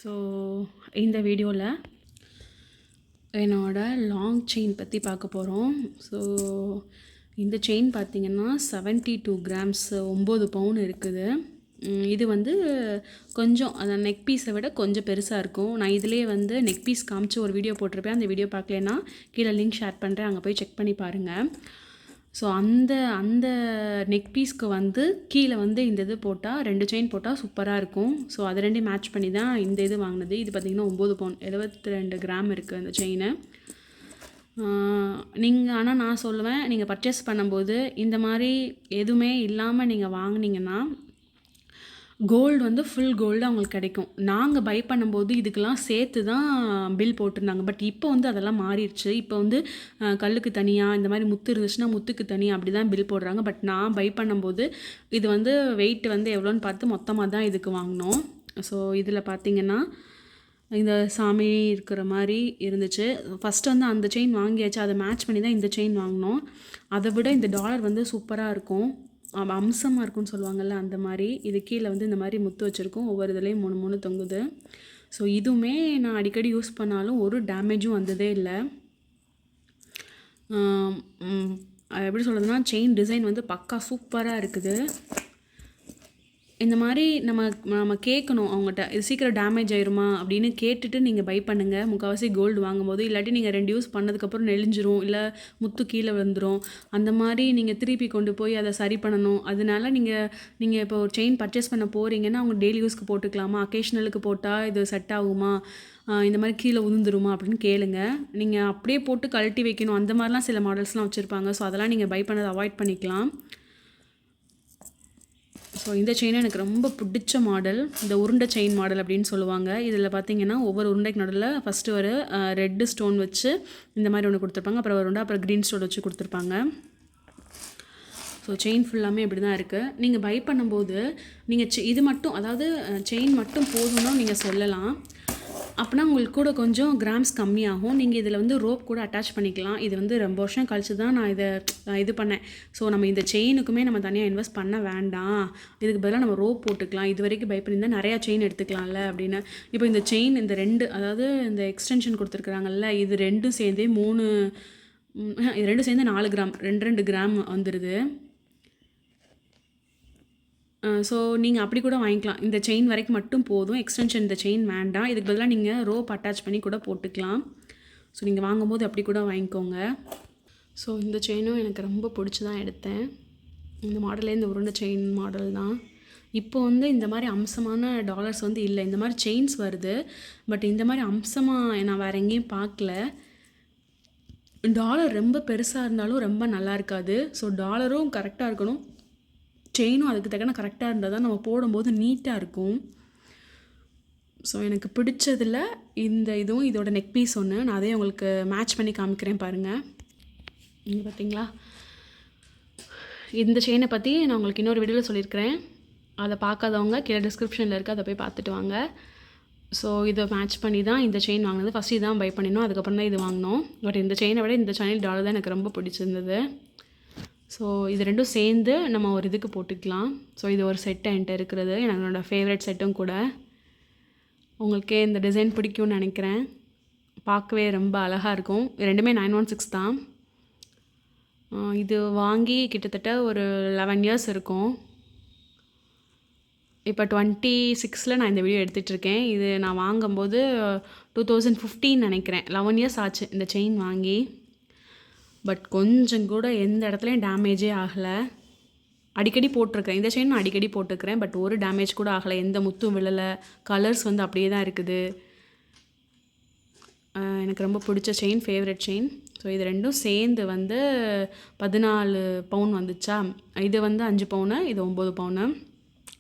So இந்த வீடியோவில் என்னோட லாங் செயின் பற்றி பார்க்க போகிறோம். ஸோ இந்த செயின் பார்த்திங்கன்னா 72 கிராம்ஸ் 9 பவுன் இருக்குது. இது வந்து கொஞ்சம் அந்த நெக் பீஸை விட கொஞ்சம் பெருசாக இருக்கும். நான் இதிலே வந்து நெக் பீஸ் காமிச்சு ஒரு வீடியோ போட்டிருப்பேன். அந்த வீடியோ பார்க்கலன்னா கீழே லிங்க் ஷேர் பண்ணுறேன், அங்கே போய் செக் பண்ணி பாருங்கள். ஸோ அந்த நெக் பீஸ்க்கு வந்து கீழே வந்து இந்த இது போட்டால் 2 செயின் போட்டால் சூப்பராக இருக்கும். ஸோ அதை ரெண்டையும் மேட்ச் பண்ணி தான் இந்த இது வாங்கினது. இது பார்த்திங்கன்னா 9 பவுன் 72 கிராம் இருக்குது அந்த செயினு. நீங்கள் ஆனால் நான் சொல்லுவேன், நீங்கள் பர்ச்சேஸ் பண்ணும்போது இந்த மாதிரி எதுவுமே இல்லாமல் நீங்கள் வாங்கினீங்கன்னா கோல்டு வந்து ஃபுல் கோல்டு அவங்களுக்கு கிடைக்கும். நாங்கள் பை பண்ணும்போது இதுக்கெல்லாம் சேர்த்து தான் பில் போட்டிருந்தாங்க. பட் இப்போ வந்து அதெல்லாம் மாறிடுச்சு. இப்போ வந்து கல்லுக்கு தனியாக, இந்த மாதிரி முத்து இருந்துச்சுன்னா முத்துக்கு தனியாக அப்படி தான் பில் போடுறாங்க. பட் நான் பை பண்ணும்போது இது வந்து வெயிட் வந்து எவ்வளோன்னு பார்த்து மொத்தமாக தான் இதுக்கு வாங்கினோம். ஸோ இதில் பார்த்திங்கன்னா இந்த சாமி இருக்கிற மாதிரி இருந்துச்சு. ஃபஸ்ட்டு வந்து அந்த செயின் வாங்கியாச்சு, அதை மேட்ச் பண்ணி தான் இந்த செயின் வாங்கினோம். அதை விட இந்த டாலர் வந்து சூப்பராக இருக்கும், அம்சமாக இருக்கும்னு சொல்லுவாங்கள்ல, அந்த மாதிரி. இது கீழே வந்து இந்த மாதிரி முத்து வச்சுருக்கோம், ஒவ்வொரு இதுலேயும் 3 தொங்குது. ஸோ இதுவுமே நான் அடிக்கடி யூஸ் பண்ணாலும் ஒரு டேமேஜும் வந்ததே இல்லை. எப்படி சொல்கிறதுனா, செயின் டிசைன் வந்து பக்கா சூப்பராக இருக்குது. இந்த மாதிரி நம்ம கேட்கணும் அவங்ககிட்ட, இது சீக்கிரம் டேமேஜ் ஆயிருமா அப்படின்னு கேட்டுட்டு நீங்கள் பை பண்ணுங்கள் முக்கால்வாசி கோல்டு வாங்கும்போது. இல்லாட்டி நீங்கள் 2 யூஸ் பண்ணதுக்கப்புறம் நெளிஞ்சிரும், இல்லை முத்து கீழே வந்துடும். அந்த மாதிரி நீங்கள் திருப்பி கொண்டு போய் அதை சரி பண்ணணும். அதனால நீங்கள் இப்போ ஒரு செயின் பர்ச்சேஸ் பண்ண போகிறீங்கன்னா அவங்க டெய்லி யூஸ்க்கு போட்டுக்கலாமா, அக்கேஷ்னலுக்கு போட்டால் இது செட் ஆகுமா, இந்த மாதிரி கீழே உழுந்துருமா அப்படின்னு கேளுங்க. நீங்கள் அப்படியே போட்டு கழட்டி வைக்கணும், அந்த மாதிரிலாம் சில மாடல்ஸ்லாம் வச்சுருப்பாங்க. ஸோ அதெல்லாம் நீங்கள் பை பண்ணதை அவாய்ட் பண்ணிக்கலாம். ஸோ இந்த செயினும் எனக்கு ரொம்ப பிடிச்ச மாடல், இந்த உருண்டை செயின் மாடல் அப்படின்னு சொல்லுவாங்க. இதில் பார்த்தீங்கன்னா ஒவ்வொரு உருண்டைக்கு நடுவில் ஃபஸ்ட்டு ஒரு ரெட்டு ஸ்டோன் வச்சு இந்த மாதிரி ஒன்று கொடுத்துருப்பாங்க, அப்புறம் ஒரு உருண்டை, அப்புறம் க்ரீன் ஸ்டோன் வச்சு கொடுத்துருப்பாங்க. ஸோ செயின் ஃபுல்லாமே இப்படி தான் இருக்குது. நீங்கள் பை பண்ணும்போது நீங்கள் இது மட்டும், அதாவது செயின் மட்டும் போதும்னா நீங்கள் சொல்லலாம். அப்படின்னா உங்களுக்கு கூட கொஞ்சம் கிராம்ஸ் கம்மியாகும். நீங்கள் இதில் வந்து ரோப் கூட அட்டாச் பண்ணிக்கலாம். இது வந்து ரொம்ப வருஷம் கழிச்சு தான் நான் இது பண்ணேன். ஸோ நம்ம இந்த செயினுக்குமே நம்ம தனியாக இன்வெஸ்ட் பண்ண வேண்டாம், இதுக்கு பதிலாக நம்ம ரோப் போட்டுக்கலாம், இது வரைக்கும் பை பண்ணியிருந்தால் நிறையா செயின் எடுத்துக்கலாம்ல அப்படின்னு. இப்போ இந்த செயின் இந்த 2, அதாவது இந்த எக்ஸ்டென்ஷன் கொடுத்துருக்குறாங்கல்ல, இது 2 சேர்ந்தே 3, இது 2 சேர்ந்து 4 கிராம், 2 கிராம் வந்துடுது. ஸோ நீங்கள் அப்படி கூட வாங்கிக்கலாம். இந்த செயின் வரைக்கும் மட்டும் போதும், எக்ஸ்டென்ஷன் இந்த செயின் வேண்டாம். இதுக்கு பதிலாக நீங்கள் ரோப் அட்டாச் பண்ணி கூட போட்டுக்கலாம். ஸோ நீங்கள் வாங்கும்போது அப்படி கூட வாங்கிக்கோங்க. ஸோ இந்த செயினும் எனக்கு ரொம்ப பிடிச்சி தான் எடுத்தேன். இந்த மாடலே இந்த உருண்டை செயின் மாடல் தான். இப்போ வந்து இந்த மாதிரி அம்சமான டாலர்ஸ் வந்து இல்லை. இந்த மாதிரி செயின்ஸ் வருது, பட் இந்த மாதிரி அம்சமாக நான் வேறு எங்கேயும் பார்க்கல. டாலர் ரொம்ப பெருசாக இருந்தாலும் ரொம்ப நல்லா இருக்காது. ஸோ டாலரும் கரெக்டாக இருக்கணும், செயினும் அதுக்கு தக்கன கரெக்டாக இருந்தால் தான் நம்ம போடும்போது நீட்டாக இருக்கும். ஸோ எனக்கு பிடிச்சதில் இந்த இதுவும் இதோட நெக் பீஸ் ஒன்று, நான் அதே உங்களுக்கு மேட்ச் பண்ணி காமிக்கிறேன் பாருங்கள். இங்கே பார்த்தீங்களா, இந்த செயினை பற்றி நான் உங்களுக்கு இன்னொரு வீடியோவில் சொல்லியிருக்கிறேன். அதை பார்க்காதவங்க கீழே டிஸ்கிரிப்ஷனில் இருக்குது, அதை போய் பார்த்துட்டு வாங்க. ஸோ இதை மேட்ச் பண்ணி தான் இந்த செயின் வாங்கினது. ஃபஸ்ட்டு இதான் பை பண்ணினோம், அதுக்கப்புறம் தான் இது வாங்கினோம். பட் இந்த செயினை விட இந்த செயின் டாலர் தான் எனக்கு ரொம்ப பிடிச்சிருந்தது. ஸோ இது 2 சேர்ந்து நம்ம ஒரு இதுக்கு போட்டுக்கலாம். ஸோ இது ஒரு செட்டு என்கிட்ட இருக்கிறது, என்னோட ஃபேவரட் செட்டும் கூட. உங்களுக்கே இந்த டிசைன் பிடிக்கும்னு நினைக்கிறேன், பார்க்கவே ரொம்ப அழகாக இருக்கும். ரெண்டுமே 916 தான். இது வாங்கி கிட்டத்தட்ட ஒரு 11 இயர்ஸ் இருக்கும். இப்போ 26ல் நான் இந்த வீடியோ எடுத்துகிட்ருக்கேன். இது நான் வாங்கும்போது 2015 நினைக்கிறேன். 11 இயர்ஸ் ஆச்சு இந்த செயின் வாங்கி. பட் கொஞ்சம் கூட எந்த இடத்துலையும் டேமேஜே ஆகலை. அடிக்கடி போட்டிருக்கேன் இந்த செயின், நான் அடிக்கடி போட்டுக்கிறேன், பட் ஒரு டேமேஜ் கூட ஆகலை, எந்த முத்தும் விழலை. கலர்ஸ் வந்து அப்படியே தான் இருக்குது. எனக்கு ரொம்ப பிடிச்ச செயின், ஃபேவரட் செயின். ஸோ இது 2 சேர்ந்து வந்து 14 பவுன் வந்துச்சா. இது வந்து 5 பவுனு, இது 9 பவுனு,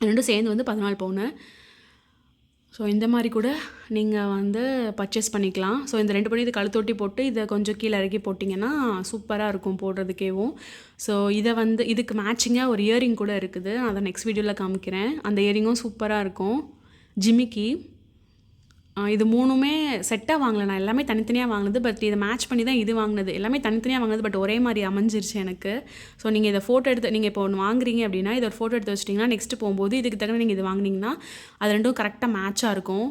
2 சேர்ந்து வந்து 14 பவுனு. ஸோ இந்த மாதிரி கூட நீங்கள் வந்து பர்ச்சேஸ் பண்ணிக்கலாம். ஸோ இந்த 2 பண்ணி இது கழுத்தொட்டி போட்டு இதை கொஞ்சம் கீழே இறக்கி போட்டிங்கன்னா சூப்பராக இருக்கும் போடுறதுக்கேவும். ஸோ இதை வந்து இதுக்கு மேட்சிங்காக ஒரு இயரிங் கூட இருக்குது, நான் அதை நெக்ஸ்ட் வீடியோவில் காமிக்கிறேன். அந்த இயரிங்கும் சூப்பராக இருக்கும், ஜிமிக்கி. இது 3மே செட்டாக வாங்கலை, நான் எல்லாமே தனித்தனியாக வாங்கினது. பட் இதை மேட்ச் பண்ணி தான் இது வாங்கினது. எல்லாமே தனித்தனியாக வாங்கினது, பட் ஒரே மாதிரி அமைஞ்சிருச்சு எனக்கு. ஸோ நீங்கள் இதை ஃபோட்டோ எடுத்து, நீங்கள் இப்போ ஒன்று வாங்குறீங்க அப்படின்னா இதை ஒரு ஃபோட்டோ எடுத்து வச்சிட்டிங்கன்னா நெக்ஸ்ட்டு போகும்போது இதுக்கு தகுந்த நீங்கள் இது வாங்கினீங்கன்னா அது 2ம் கரெக்டாக மேட்சாக இருக்கும்.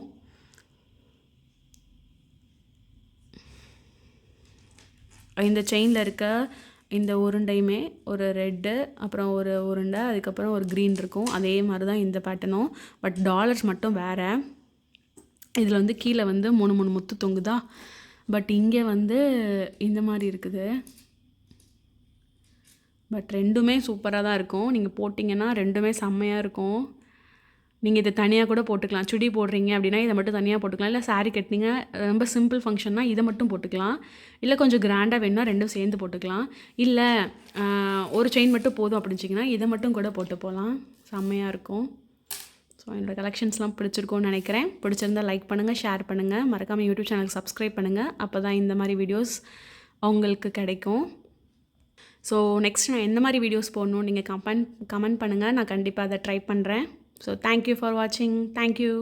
இந்த செயினில் இருக்க இந்த உருண்டையுமே ஒரு ரெட்டு, அப்புறம் ஒரு உருண்டை, அதுக்கப்புறம் ஒரு க்ரீன் இருக்கும். அதே மாதிரி தான் இந்த பேட்டர்னும். பட் டாலர்ஸ் மட்டும் வேறு. இதில் வந்து கீழே வந்து 3 முத்து தொங்குதா, பட் இங்கே வந்து இந்த மாதிரி இருக்குது. பட் ரெண்டுமே சூப்பராக தான் இருக்கும். நீங்கள் போட்டிங்கன்னா ரெண்டுமே செம்மையாக இருக்கும். நீங்கள் இதை தனியாக கூட போட்டுக்கலாம். சுடி போடுறீங்க அப்படின்னா இதை மட்டும் தனியாக போட்டுக்கலாம். இல்லை சாரீ கட்டினீங்க, ரொம்ப சிம்பிள் ஃபங்க்ஷன்னா இதை மட்டும் போட்டுக்கலாம். இல்லை கொஞ்சம் கிராண்டாக வேணுன்னா ரெண்டும் சேர்ந்து போட்டுக்கலாம். இல்லை ஒரு செயின் மட்டும் போதும் அப்படிச்சிங்கன்னா இதை மட்டும் கூட போட்டு போகலாம். செம்மையாக இருக்கும். ஸோ என்னோடய கலெக்ஷன்ஸ்லாம் பிடிச்சிருக்கோன்னு நினைக்கிறேன். பிடிச்சிருந்தால் லைக் பண்ணுங்கள், ஷேர் பண்ணுங்கள், மறக்காமல் யூடியூப் சேனலுக்கு சப்ஸ்கிரைப் பண்ணுங்கள். அப்போ தான் இந்த மாதிரி வீடியோஸ் உங்களுக்கு கிடைக்கும். ஸோ நெக்ஸ்ட் நான் எந்த மாதிரி வீடியோஸ் போடணும் நீங்கள் கமெண்ட் பண்ணுங்கள். நான் கண்டிப்பாக அதை ட்ரை பண்ணுறேன். ஸோ தேங்க்யூ ஃபார் வாட்சிங். தேங்க்யூ.